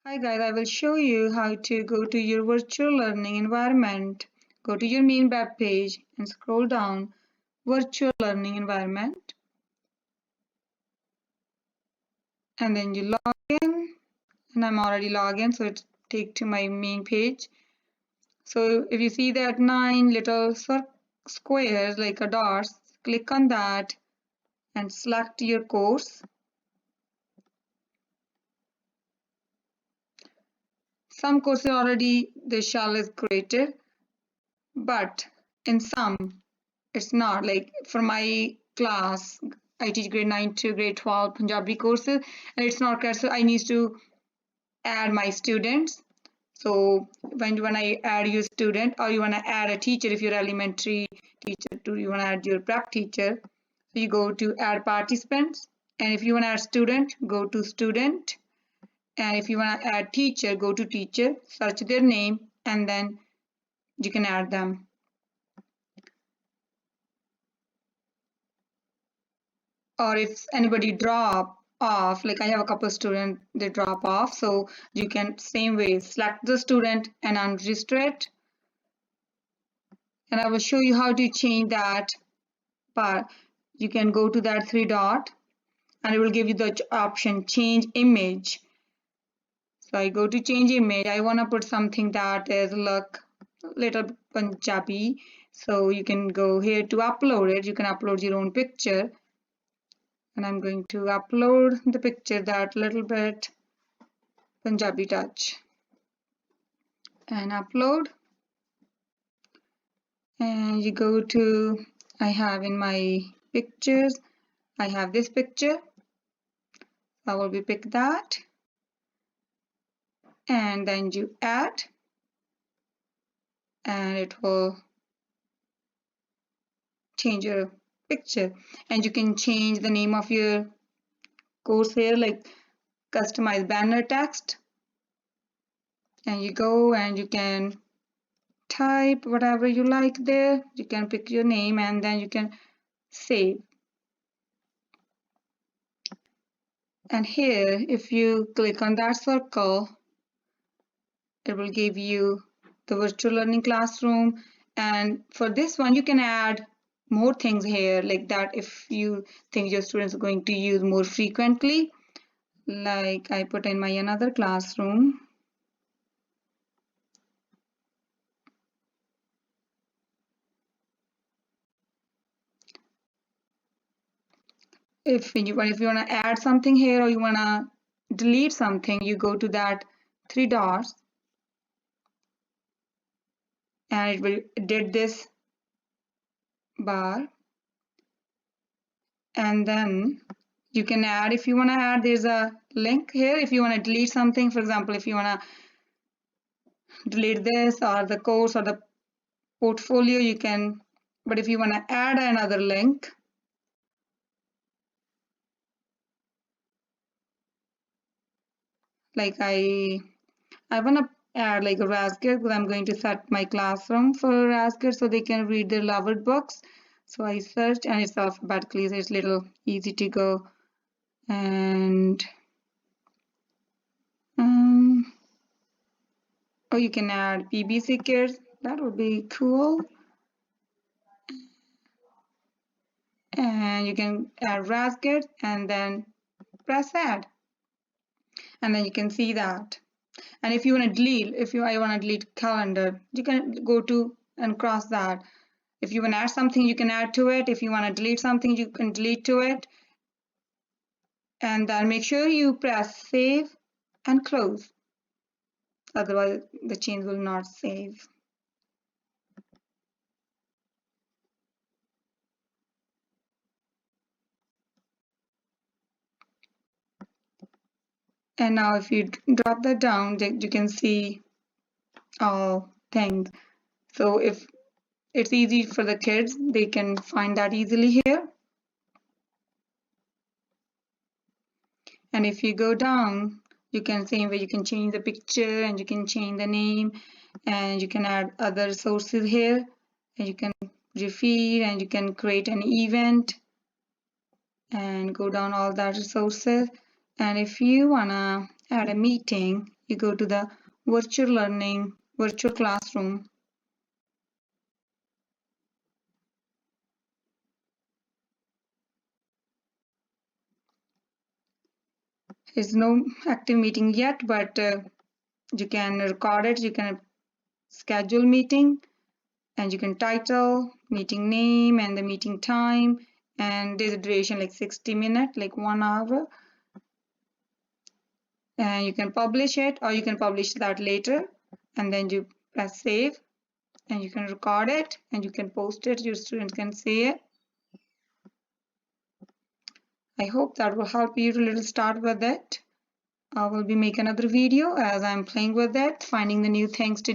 Hi guys, I will show you how to go to your virtual learning environment. Go to your main web page and scroll down virtual learning environment. And then you log in, and I'm already logged in, so it takes to my main page. So if you see that 9 little squares like a dots, click on that and select your course. Some courses already the shell is created, but in some it's not. Like for my class, I teach grade 9 to grade 12 Punjabi courses, and it's not correct, so I need to add my students. So when I add your student, or you want to add a teacher, if you're elementary teacher to you want to add your prep teacher, so you go to add participants, and if you want to add student, go to student, and if you want to add teacher, go to teacher, search their name, and then you can add them. Or if anybody drop off, like I have a couple of students, they drop off, so you can same way select the student and unregister it. And I will show you how to change that, but you can go to that 3 dot and it will give you the option change image. So I go to change image. I want to put something that is look little Punjabi, so you can go here to upload it. You can upload your own picture, and I'm going to upload the picture that little bit Punjabi touch, and upload, and you go to, I have in my pictures, I have this picture, I will be pick that, and then you add, and it will change your picture. And you can change the name of your course here, like customize banner text, and you go and you can type whatever you like there. You can pick your name and then you can save. And here, if you click on that circle, it will give you the virtual learning classroom. And for this one, you can add more things here, like that if you think your students are going to use more frequently. Like I put in my another classroom. If you want to add something here, or you want to delete something, you go to that 3 dots, and it will did this bar, and then you can add, if you want to add, there's a link here. If you want to delete something, for example, if you want to delete this or the course or the portfolio, you can. But if you want to add another link, like I want to add like a Raspberry, because I'm going to set my classroom for Raspberry so they can read their loved books. So I search, and it's alphabetically, so it's little easy to go. And oh, you can add BBC Kids, that would be cool. And you can add Raspberry and then press add, and then you can see that. And if you want to delete, I want to delete calendar, you can go to and cross that. If you want to add something, you can add to it. If you want to delete something, you can delete to it. And then make sure you press save and close, otherwise the change will not save. And now if you drop that down, you can see all things. So if it's easy for the kids, they can find that easily here. And if you go down, you can same way, you can change the picture, and you can change the name, and you can add other sources here, and you can refeed, and you can create an event and go down all that resources. And if you wanna add a meeting, you go to the virtual learning, virtual classroom. There's no active meeting yet, but you can record it, you can schedule meeting, and you can title, meeting name, and the meeting time, and there's a duration like 60 minutes, like 1 hour. And you can publish it, or you can publish that later, and then you press save, and you can record it, and you can post it, your students can see it. I hope that will help you to little start with it. I will be making another video as I'm playing with it, finding the new things to